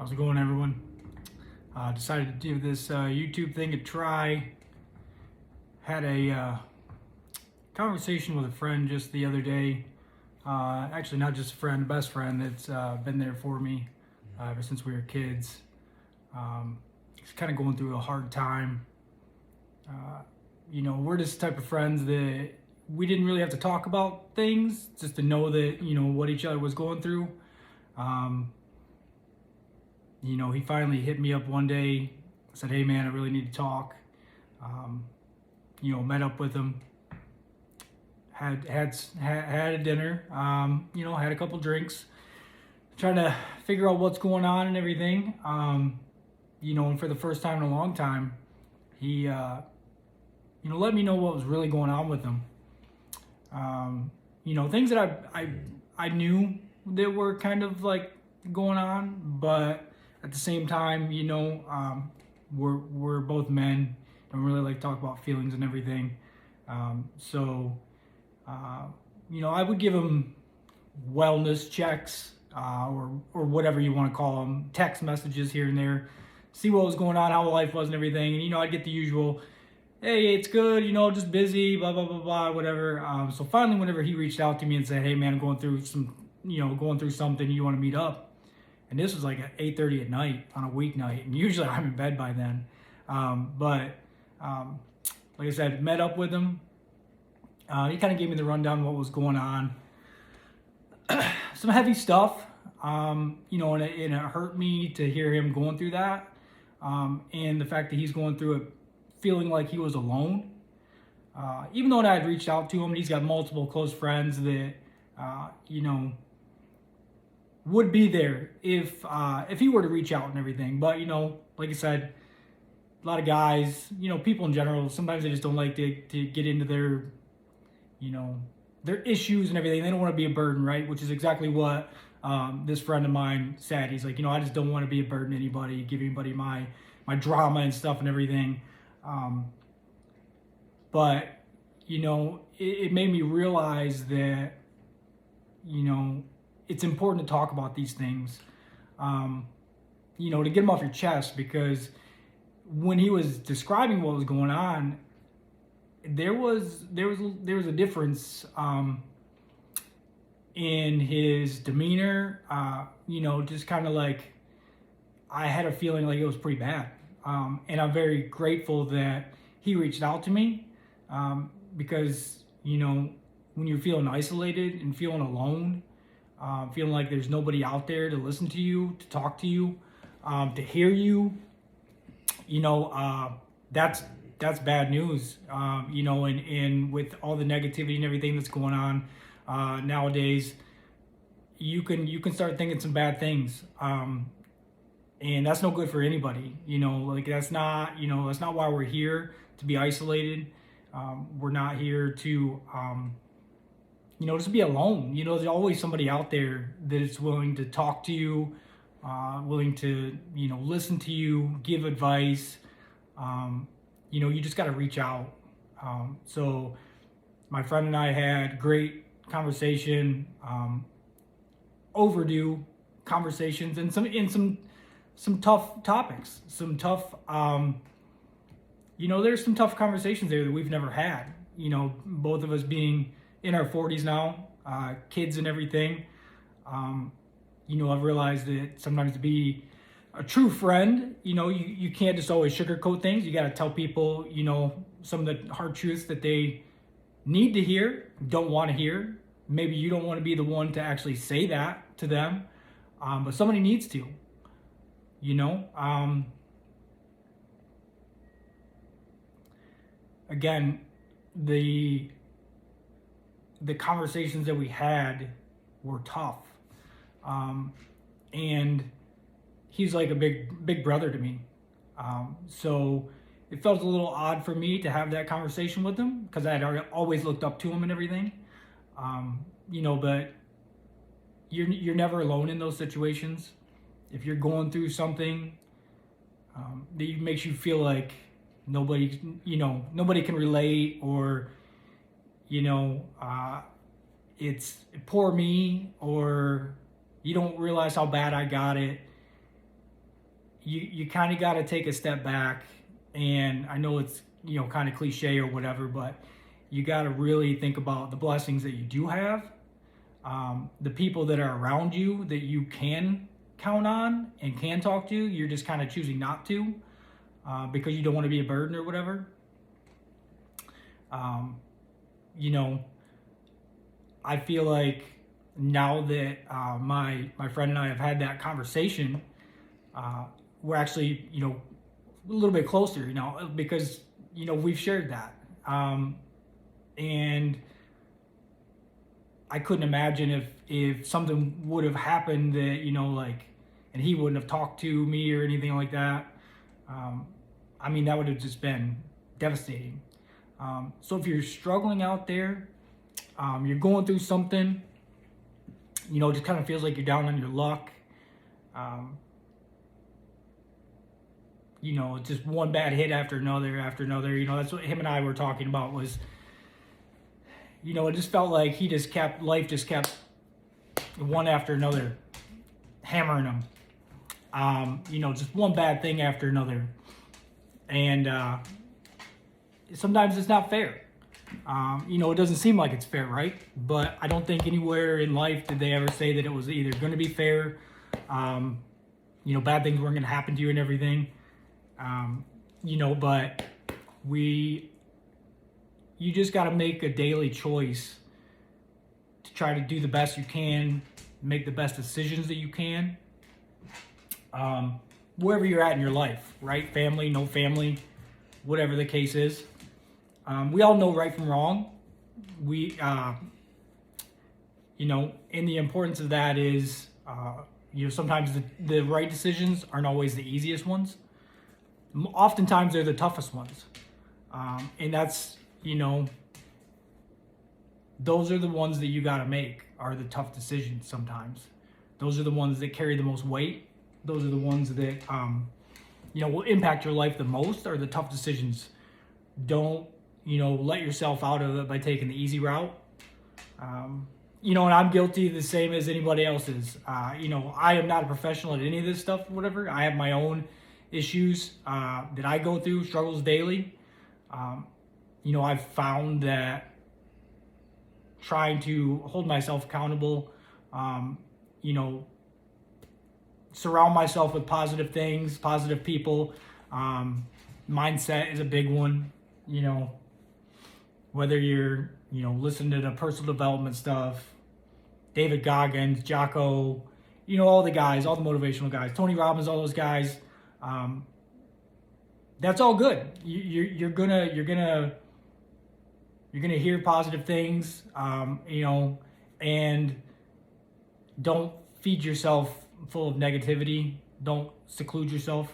How's it going, everyone? Decided to do this YouTube thing a try. Had a conversation with a friend just the other day. Actually, not just a friend, a best friend that's been there for me ever since we were kids. He's kind of going through a hard time. We're just the type of friends that we didn't really have to talk about things, just to know that, what each other was going through. He finally hit me up one day, said, "Hey man, I really need to talk." Met up with him, had a dinner, had a couple drinks, trying to figure out what's going on and everything. And for the first time in a long time, he, let me know what was really going on with him. Things that I knew that were kind of like going on, but at the same time, we're both men, don't really like talk about feelings and everything. I would give him wellness checks, or whatever you want to call them, text messages here and there, see what was going on, how life was and everything. And I'd get the usual, "Hey, it's good, just busy, blah blah blah blah," whatever. So finally, whenever he reached out to me and said, "Hey man, I'm going through something, you want to meet up?" And this was like at 8:30 at night on a weeknight, and usually I'm in bed by then. Like I said, met up with him. He kind of gave me the rundown of what was going on. Some heavy stuff, and it hurt me to hear him going through that. And the fact that he's going through it feeling like he was alone. Even though I had reached out to him, he's got multiple close friends that, would be there if he were to reach out and everything. But like I said, a lot of guys, people in general, sometimes they just don't like to get into their issues and everything. They don't want to be a burden, right? Which is exactly what this friend of mine said. He's like, I just don't want to be a burden to anybody, give anybody my drama and stuff and everything. But it made me realize that it's important to talk about these things, to get them off your chest, because when he was describing what was going on, there was a difference in his demeanor. Just kind of like, I had a feeling like it was pretty bad, and I'm very grateful that he reached out to me, because when you're feeling isolated and feeling alone, feeling like there's nobody out there to listen to you, to talk to you, to hear you, that's bad news. And with all the negativity and everything that's going on nowadays, you can start thinking some bad things, and that's no good for anybody. That's not why we're here, to be isolated. We're not here to just be alone. There's always somebody out there that is willing to talk to you, willing to, listen to you, give advice. You just got to reach out. So my friend and I had great conversation, overdue conversations, and some tough topics, some tough, there's some tough conversations there that we've never had, both of us being in our 40s now, kids and everything. I've realized that sometimes to be a true friend, you can't just always sugarcoat things. You got to tell people, some of the hard truths that they need to hear, don't want to hear. Maybe you don't want to be the one to actually say that to them, but somebody needs to, again, the conversations that we had were tough, and he's like a big brother to me. So it felt a little odd for me to have that conversation with him, because I had always looked up to him and everything. But you're never alone in those situations. If you're going through something that makes you feel like nobody can relate, or it's poor me, or you don't realize how bad I got it, you kind of got to take a step back. And I know it's, kind of cliche or whatever, but you got to really think about the blessings that you do have, the people that are around you that you can count on and can talk to. You're just kind of choosing not to, because you don't want to be a burden or whatever. I feel like now that my friend and I have had that conversation, we're actually, a little bit closer, because, we've shared that. And I couldn't imagine if something would have happened that, and he wouldn't have talked to me or anything like that. That would have just been devastating. So if you're struggling out there, you're going through something, just kind of feels like you're down on your luck. Just one bad hit after another. That's what him and I were talking about was, it just felt like life just kept one after another hammering him. Just one bad thing after another. And sometimes it's not fair. It doesn't seem like it's fair, right? But I don't think anywhere in life did they ever say that it was either going to be fair, bad things weren't going to happen to you and everything. But you just got to make a daily choice to try to do the best you can, make the best decisions that you can, wherever you're at in your life, right? Family, no family, whatever the case is. We all know right from wrong. And the importance of that is, sometimes the right decisions aren't always the easiest ones. Oftentimes they're the toughest ones. And that's, those are the ones that you got to make, are the tough decisions sometimes. Those are the ones that carry the most weight. Those are the ones that, will impact your life the most, are the tough decisions. Don't, let yourself out of it by taking the easy route. And I'm guilty the same as anybody else is. I am not a professional at any of this stuff, whatever. I have my own issues that I go through, struggles daily. I've found that trying to hold myself accountable, surround myself with positive things, positive people, mindset is a big one. Whether you're, listening to the personal development stuff, David Goggins, Jocko, all the guys, all the motivational guys, Tony Robbins, all those guys, that's all good. You're gonna hear positive things, and don't feed yourself full of negativity. Don't seclude yourself.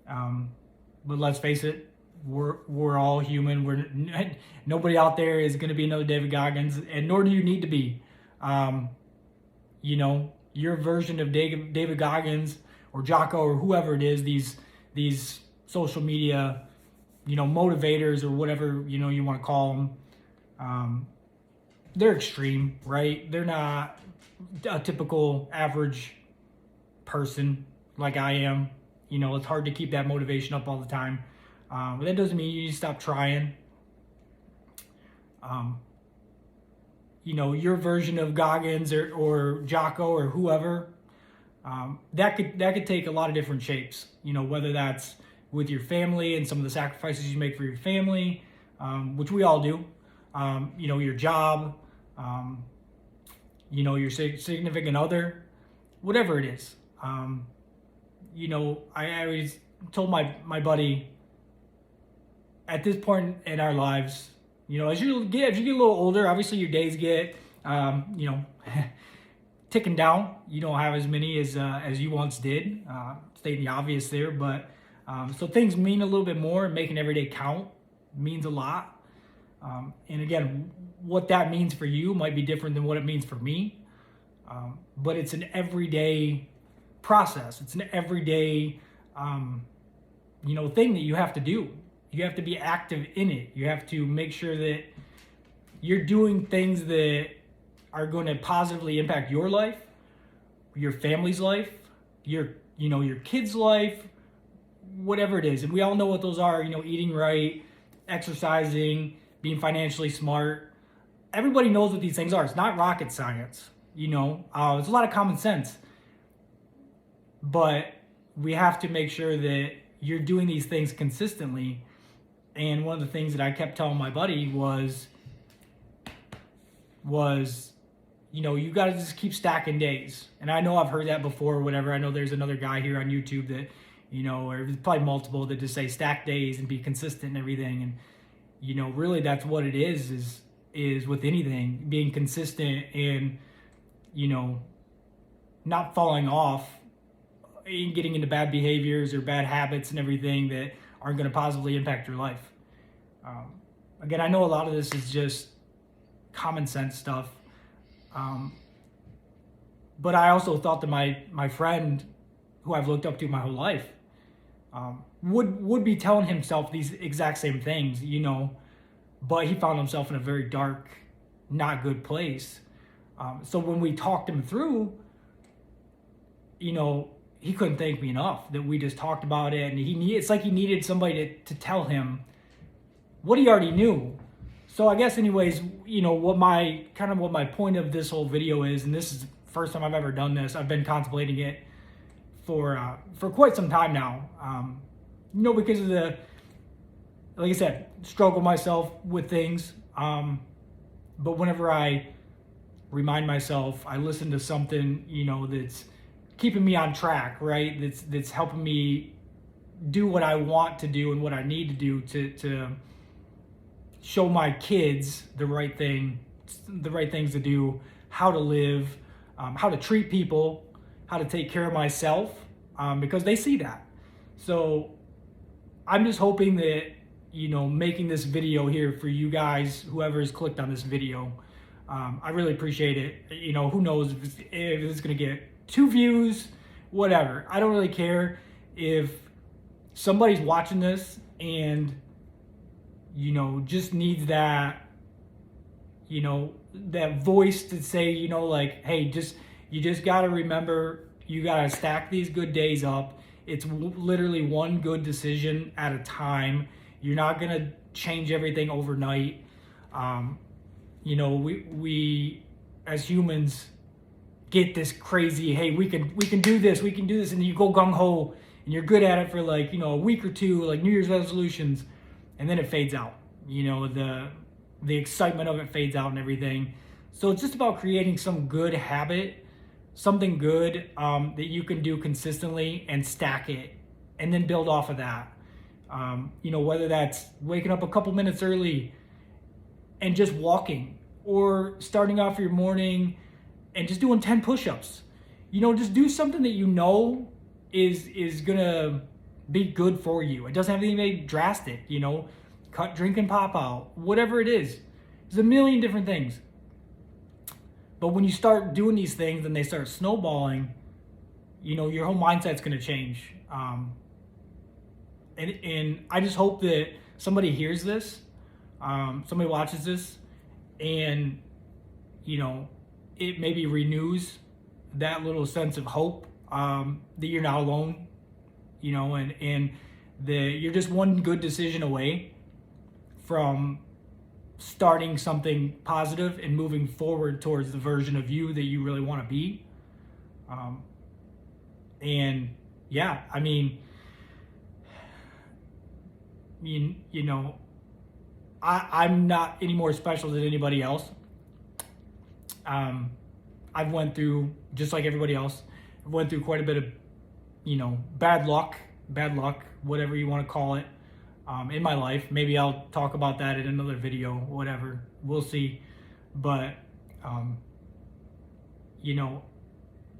But let's face it, we're all human. Nobody out there is going to be another David Goggins, and nor do you need to be. Your version of David Goggins or Jocko or whoever it is, these social media, motivators or whatever, you want to call them, they're extreme, right? They're not a typical average person like I am. It's hard to keep that motivation up all the time. But that doesn't mean you need to stop trying. Your version of Goggins or Jocko or whoever, that could take a lot of different shapes. Whether that's with your family and some of the sacrifices you make for your family, which we all do. Your job, your significant other, whatever it is. I always told my buddy, at this point in our lives, as you get a little older, obviously your days get, ticking down. You don't have as many as you once did. Stating the obvious there, but so things mean a little bit more. Making every day count means a lot. And again, what that means for you might be different than what it means for me. But it's an everyday process. It's an everyday, thing that you have to do. You have to be active in it. You have to make sure that you're doing things that are going to positively impact your life, your family's life, your your kid's life, whatever it is. And we all know what those are, eating right, exercising, being financially smart. Everybody knows what these things are. It's not rocket science, it's a lot of common sense. But we have to make sure that you're doing these things consistently. And one of the things that I kept telling my buddy was you got to just keep stacking days. And I know I've heard that before or whatever. I know there's another guy here on YouTube that, or probably multiple that just say stack days and be consistent and everything. And, really that's what it is with anything, being consistent and, not falling off and getting into bad behaviors or bad habits and everything that aren't going to positively impact your life. Again, I know a lot of this is just common sense stuff. But I also thought that my friend, who I've looked up to my whole life, would be telling himself these exact same things, but he found himself in a very dark, not good place. So when we talked him through, he couldn't thank me enough that we just talked about it, and it's like he needed somebody to tell him what he already knew. So I guess anyways, what my point of this whole video is, and this is the first time I've ever done this. I've been contemplating it for quite some time now. Because of like I said, struggle myself with things. But whenever I remind myself, I listen to something, that's keeping me on track, right? That's helping me do what I want to do and what I need to do to show my kids the right things to do, how to live, how to treat people, how to take care of myself, because they see that. So I'm just hoping that, making this video here for you guys, whoever has clicked on this video, I really appreciate it. Who knows if it's going to get 2 views, whatever. I don't really care if somebody's watching this and, just needs that, that voice to say, hey, you just got to remember, you got to stack these good days up. It's literally one good decision at a time. You're not going to change everything overnight. We as humans get this crazy, hey, we can do this, and you go gung-ho and you're good at it for a week or two, like New Year's resolutions, and then it fades out. The excitement of it fades out and everything. So it's just about creating some good habit, something good that you can do consistently and stack it and then build off of that. Whether that's waking up a couple minutes early and just walking, or starting off your morning and just doing 10 push-ups. Just do something that is gonna be good for you. It doesn't have to be drastic, cut drinking pop out, whatever it is. There's a million different things. But when you start doing these things and they start snowballing, your whole mindset's gonna change. And I just hope that somebody hears this, somebody watches this, and it maybe renews that little sense of hope, that you're not alone, and that you're just one good decision away from starting something positive and moving forward towards the version of you that you really want to be. And yeah, I mean, I'm not any more special than anybody else. I've went through, just like everybody else, I've went through quite a bit of, bad luck, whatever you want to call it, in my life. Maybe I'll talk about that in another video, whatever, we'll see. But,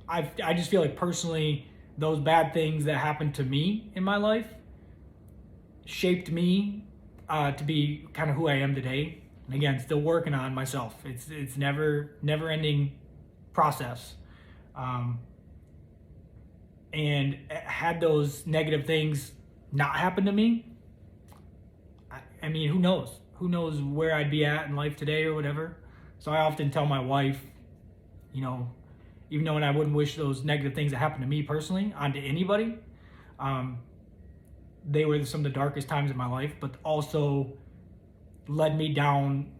I just feel like personally, those bad things that happened to me in my life shaped me to be kind of who I am today. And again, still working on myself. It's never ending process. And had those negative things not happen to me, I mean, who knows? Who knows where I'd be at in life today or whatever. So I often tell my wife, even though I wouldn't wish those negative things that happened to me personally onto anybody. They were some of the darkest times in my life, but also led me down,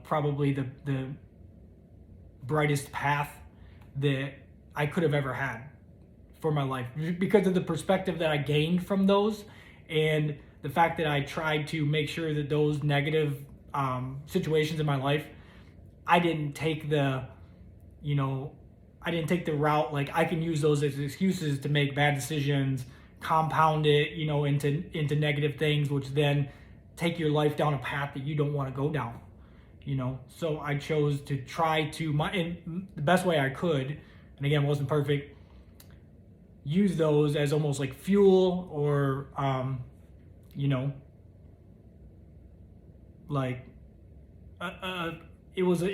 probably the brightest path that I could have ever had for my life, because of the perspective that I gained from those, and the fact that I tried to make sure that those negative situations in my life, I didn't take the route like I can use those as excuses to make bad decisions, compound it, into negative things, which then take your life down a path that you don't want to go down. So I chose to try to, in the best way I could, and again, wasn't perfect, use those as almost like fuel, or like it was a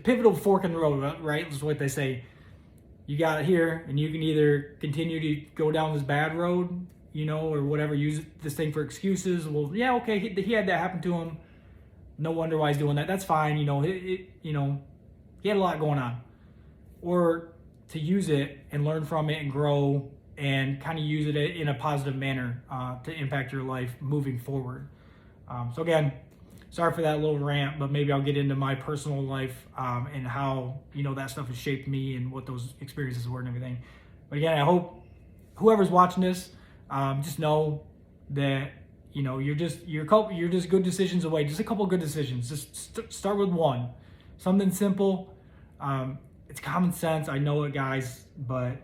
pivotal fork in the road, right? That's what they say. You got it here, and you can either continue to go down this bad road, or whatever, use this thing for excuses. Well, yeah, okay, he had that happen to him. No wonder why he's doing that. That's fine. He had a lot going on. Or to use it and learn from it and grow and kind of use it in a positive manner to impact your life moving forward. So again, sorry for that little rant, but maybe I'll get into my personal life and how, that stuff has shaped me and what those experiences were and everything. But again, I hope whoever's watching this, just know that, you're just good decisions away. Just a couple good decisions. Just start with one, something simple. It's common sense. I know it, guys, but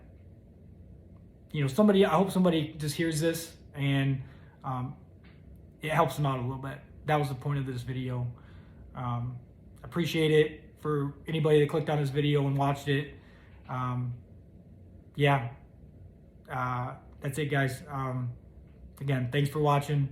I hope somebody just hears this and it helps them out a little bit. That was the point of this video. Appreciate it for anybody that clicked on this video and watched it. That's it, guys. Again, thanks for watching.